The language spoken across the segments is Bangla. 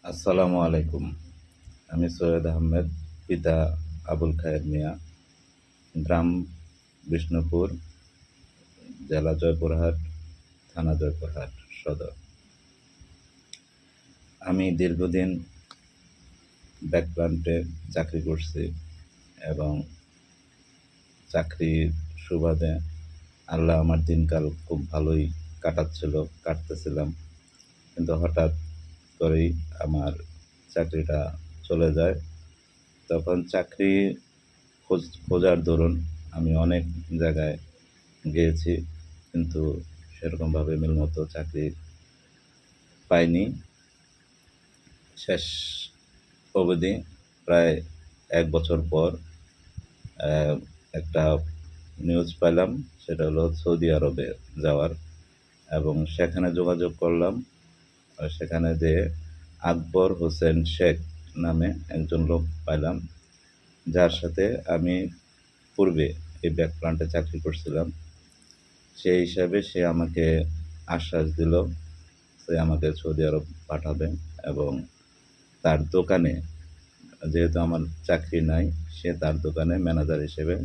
আসসালামু আলাইকুম। আমি সৈয়দ আহমেদ, পিতা আবুল খায়ের মিয়া, গ্রাম বিষ্ণুপুর, জেলা জয়পুরহাট, থানা জয়পুরহাট সদর। আমি দীর্ঘদিন ব্যাক প্লান্টে চাকরি করছি এবং চাকরির সুবাদে আল্লাহ আমার দিনকাল খুব ভালোই কাটতেছিলাম। কিন্তু হঠাৎ করেই আমার চাকরিটা চলে যায়। তখন চাকরি খোঁজার দরুন আমি অনেক জায়গায় গিয়েছি, কিন্তু সেরকমভাবে মতো চাকরি পাইনি। শেষ অবধি প্রায় ১ বছর পর আহ, একটা নিউজ পেলাম, সেটা হলো সৌদি আরবে যাওয়ার, এবং সেখানে যোগাযোগ করলাম। আর সেখানে যে আকবর হোসেন শেখ নামে একজন লোক পাইলাম, যার সাথে আমি পূর্বে এই ব্যাক প্লান্টে চাকরি করছিলাম। সেই হিসাবে সে আমাকে আশ্বাস দিল সে আমাকে সৌদি আরব পাঠাবে, এবং তার দোকানে, যেহেতু আমার চাকরি নাই, সে তার দোকানে ম্যানেজার হিসেবে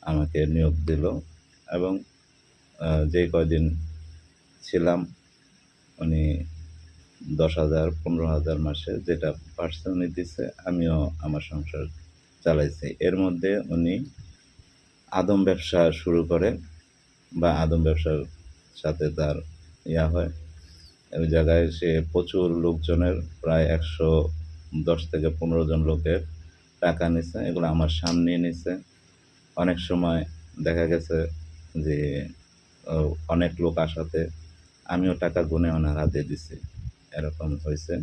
আমাকে নিয়োগ দিল। এবং যে কয়দিন ছিলাম, উনি ১০,০০০, ১৫,০০০ মাসে যেটা পার্সে উনি দিছে, আমিও আমার সংসার চালাইছি। এর মধ্যে উনি আদম ব্যবসা শুরু করে, বা আদম ব্যবসার সাথে তার হয়। ওই জায়গায় সে প্রচুর লোকজনের, প্রায় ১১০ থেকে ১৫ জন লোকের টাকা নিছে। এগুলো আমার সামনেই নিছে। অনেক সময় দেখা গেছে যে অনেক লোক আসাতে আমিও টাকা গুনে ওনার হাতে দিছি, এরকম হয়েছে।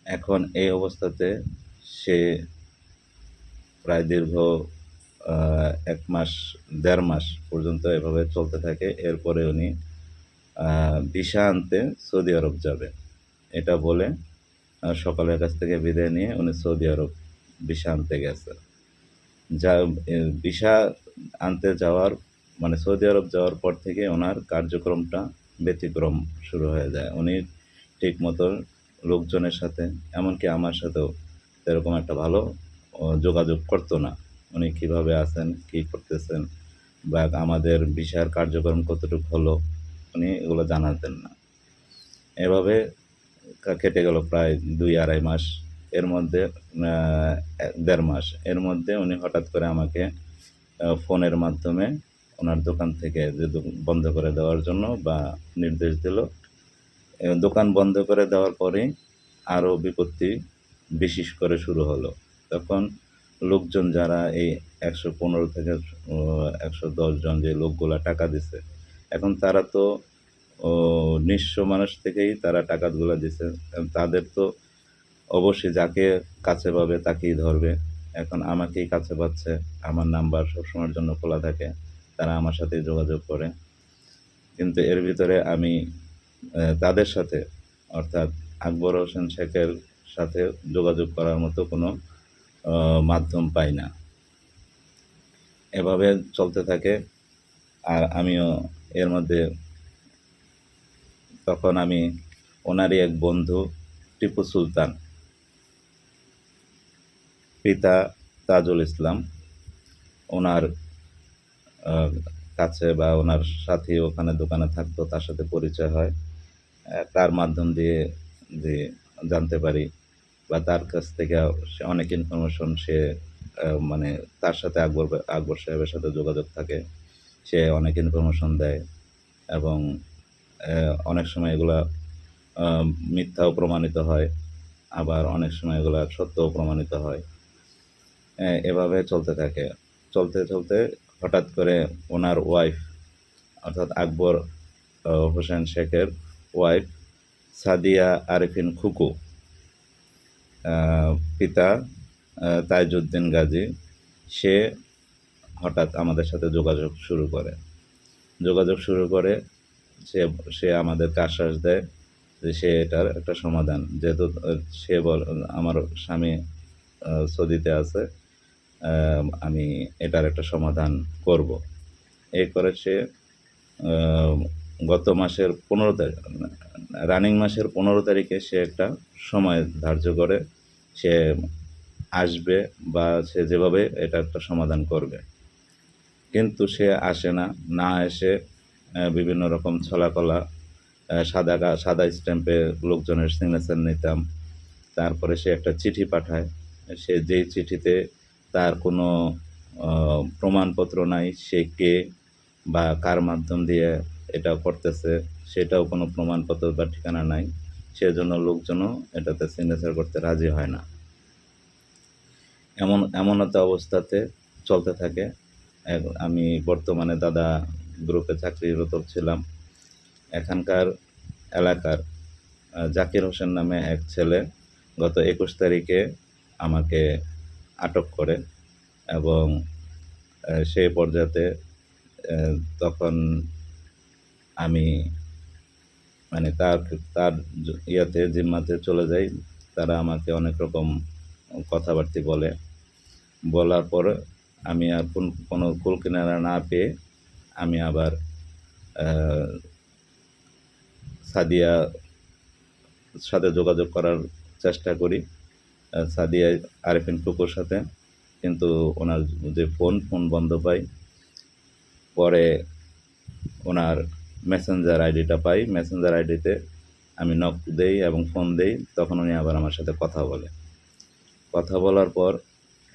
এখন এই অবস্থাতে সে প্রায় দীর্ঘ ১ মাস, ১.৫ মাস পর্যন্ত এভাবে চলতে থাকে। এরপরে উনি ভিসা আনতে সৌদি আরব যাবে, এটা বলে সকলের কাছ থেকে বিদায় নিয়ে উনি সৌদি আরব ভিসা আনতে গেছে। যা ভিসা আনতে যাওয়ার, মানে সৌদি আরব যাওয়ার পর থেকে ওনার কার্যক্রমটা ব্যতিক্রম শুরু হয়ে যায়। উনি ঠিক মতো লোকজনের সাথে, এমনকি আমার সাথেও এরকম একটা ভালো যোগাযোগ করতো না। উনি কীভাবে আছেন, কী করতেছেন, বা আমাদের ভিসার কার্যক্রম কতটুকু হলো, উনি এগুলো জানাতেন না। এভাবে কেটে গেল প্রায় ২-২.৫ মাস। এর মধ্যে ১.৫ মাস। এর মধ্যে উনি হঠাৎ করে আমাকে ফোনের মাধ্যমে ওনার দোকান থেকে যে বন্ধ করে দেওয়ার জন্য বা নির্দেশ দিল। দোকান বন্ধ করে দেওয়ার পরেই আরও বিপত্তি বিশেষ করে শুরু হলো। তখন লোকজন যারা এই ১১৫ থেকে ১১০ জন যে লোকগুলা টাকা দিছে, এখন তারা তো নিঃস্ব মানুষ থেকেই তারা টাকাগুলা দিছে। তাদের তো অবশ্যই যাকে কাছে পাবে তাকেই ধরবে। এখন আমাকেই কাছে পাচ্ছে, আমার নাম্বার সবসময়ের জন্য খোলা থাকে, তারা আমার সাথেই যোগাযোগ করে। কিন্তু এর ভিতরে আমি তাদের সাথে, অর্থাৎ আকবর হোসেন শেখের সাথে যোগাযোগ করার মতো কোনো মাধ্যম পাই না। এভাবে চলতে থাকে। আর আমিও এর মধ্যে, তখন আমি ওনারই এক বন্ধু টিপু সুলতান, পিতা তাজুল ইসলাম, ওনার কাছে বা ওনার সাথে ওখানে দোকানে থাকতো, তার সাথে পরিচয় হয়। তার মাধ্যম দিয়ে যে জানতে পারি, বা তার কাছ থেকে সে অনেক ইনফরমেশন সে মানে তার সাথে আকবর সাহেবের সাথে যোগাযোগ থাকে, সে অনেক ইনফরমেশন দেয়। এবং অনেক সময় এগুলা মিথ্যাও প্রমাণিত হয়, আবার অনেক সময় এগুলা সত্যও প্রমাণিত হয়। এভাবে চলতে থাকে। চলতে চলতে হঠাৎ করে ওনার ওয়াইফ, অর্থাৎ আকবর হোসেন শেখের ওয়াইফ সাদিয়া আরেফিন খুকু, পিতা তাইজউদ্দিন গাজী, সে হঠাৎ আমাদের সাথে যোগাযোগ শুরু করে। সে সে আমাদেরকে আশ্বাস দেয় যে সে এটার একটা সমাধান, যেহেতু সে আমার স্বামী সৌদিতে আছে, আমি এটার একটা সমাধান করব। এই করে সে গত মাসের ১৫ তারিখ, রানিং মাসের 15 তারিখে সে একটা সময় ধার্য করে সে আসবে বা সে যেভাবে এটা একটা সমাধান করবে, কিন্তু সে আসে না। না এসে বিভিন্ন রকম ছলাকলা, সাদা স্ট্যাম্পে লোকজনের সিগনেচার নিতাম। তারপরে সে একটা চিঠি পাঠায়। সে যেই চিঠিতে তার কোনো প্রমাণপত্র নাই, সে কে বা কার মাধ্যম দিয়ে এটা করতেছে সেটাও কোনো প্রমাণপত্র বা ঠিকানা নাই। সেজন্য লোকজনও এটাতে সিগনেচার করতে রাজি হয় না। এমন একটা অবস্থাতে চলতে থাকে। আমি বর্তমানে দাদা গ্রুপে চাকরিরত ছিলাম। এখানকার এলাকার জাকির হোসেন নামে এক ছেলে গত 21 তারিখে আমাকে আটক করে এবং সেই পর্যায়ে তখন আমি মানে তার ইয়াতে জিম্মাতে চলে যাই। তারা আমাকে অনেক রকম কথাবার্তা বলে। বলার পরে আমি আর কোনো কুল কিনারা না পেয়ে আমি আবার সাদিয়ার সাথে যোগাযোগ করার চেষ্টা করি, সাদিয়া আরেফিন টুকুর সাথে। কিন্তু ওনার যে ফোন বন্ধ পাই। পরে ওনার মেসেঞ্জার আইডিটা পাই। মেসেঞ্জার আইডিতে আমি নক দেই এবং ফোন দেই। তখন উনি আবার আমার সাথে কথা বলে। কথা বলার পর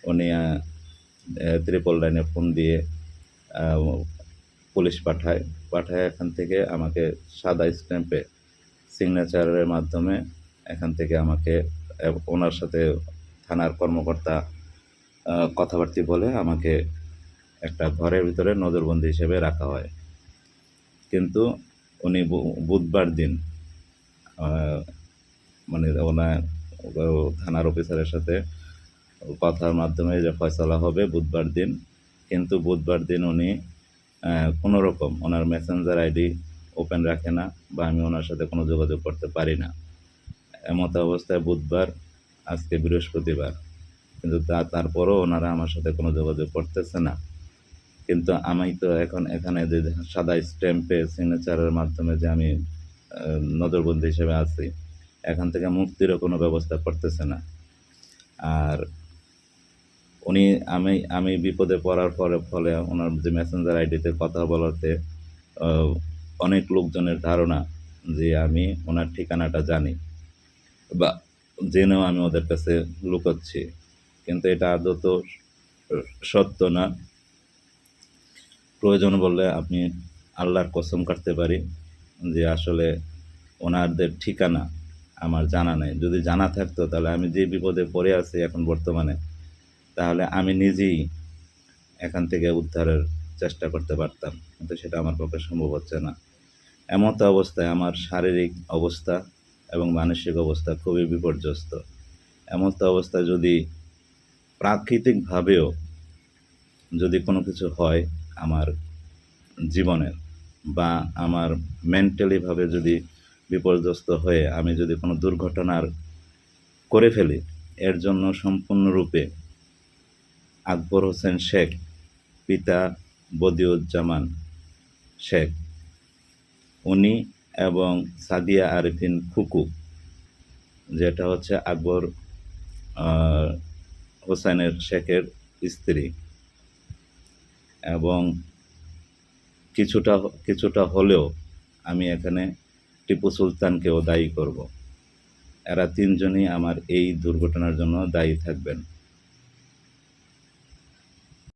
উনি 999 ফোন দিয়ে পুলিশ পাঠায়। এখান থেকে আমাকে সাদা স্ট্যাম্পে সিগনেচারের মাধ্যমে এখান থেকে আমাকে ওনার সাথে থানার কর্মকর্তা কথাবার্তা বলে আমাকে একটা ঘরের ভিতরে নজরবন্দি হিসেবে রাখা হয়। কিন্তু উনি বুধবার দিন মানে ওনার থানার অফিসারের সাথে কথার মাধ্যমে যে ফয়সালা হবে বুধবার দিন, কিন্তু বুধবার দিন উনি কোনো রকম ওনার মেসেঞ্জার আইডি ওপেন রাখে না বা আমি ওনার সাথে কোনো যোগাযোগ করতে পারি না। এমত অবস্থায় বুধবার, আজকে বৃহস্পতিবার, কিন্তু তারপরও ওনারা আমার সাথে কোনো যোগাযোগ করতেছে না। কিন্তু আমি তো এখন এখানে যে সাদা স্ট্যাম্পে সিগনেচারের মাধ্যমে যে আমি নজরবন্দি হিসেবে আছি, এখান থেকে মুক্তিরও কোনো ব্যবস্থা করতেছে না। আর উনি আমি বিপদে পড়ার ফলে ওনার যে মেসেঞ্জার আইডিতে কথা বলাতে অনেক লোকজনের ধারণা যে আমি ওনার ঠিকানাটা জানি বা জেনেও আমি ওদের কাছে লুকোচ্ছি, কিন্তু এটা আদৌ তো সত্য না। প্রয়োজন বললে আপনি আল্লাহর কসম কাটতে পারি যে আসলে ওনাদের ঠিকানা আমার জানা নেই। যদি জানা থাকতো তাহলে আমি যে বিপদে পড়ে আছি এখন বর্তমানে, তাহলে আমি নিজেই এখান থেকে উদ্ধারের চেষ্টা করতে পারতাম, কিন্তু সেটা আমার পক্ষে সম্ভব হচ্ছে না। এমতো অবস্থায় আমার শারীরিক অবস্থা এবং মানসিক অবস্থা খুবই বিপর্যস্ত। এমতো অবস্থায় যদি প্রাকৃতিকভাবেও যদি কোনো কিছু হয় আমার জীবনের বা আমার মেন্টালিভাবে যদি বিপর্যস্ত হয়ে আমি যদি কোনো দুর্ঘটনার করে ফেলি, এর জন্য সম্পূর্ণরূপে আকবর হোসেন শেখ, পিতা বদিউজ্জামান শেখ, উনি এবং সাদিয়া আরেফিন ফুকু, যেটা হচ্ছে আকবর হোসেনের শেখের স্ত্রী, এবং কিছুটা হলেও আমি এখানে টিপু সুলতানকেও দায়ী করব। এরা তিনজনই আমার এই দুর্ঘটনার জন্য দায়ী থাকবেন।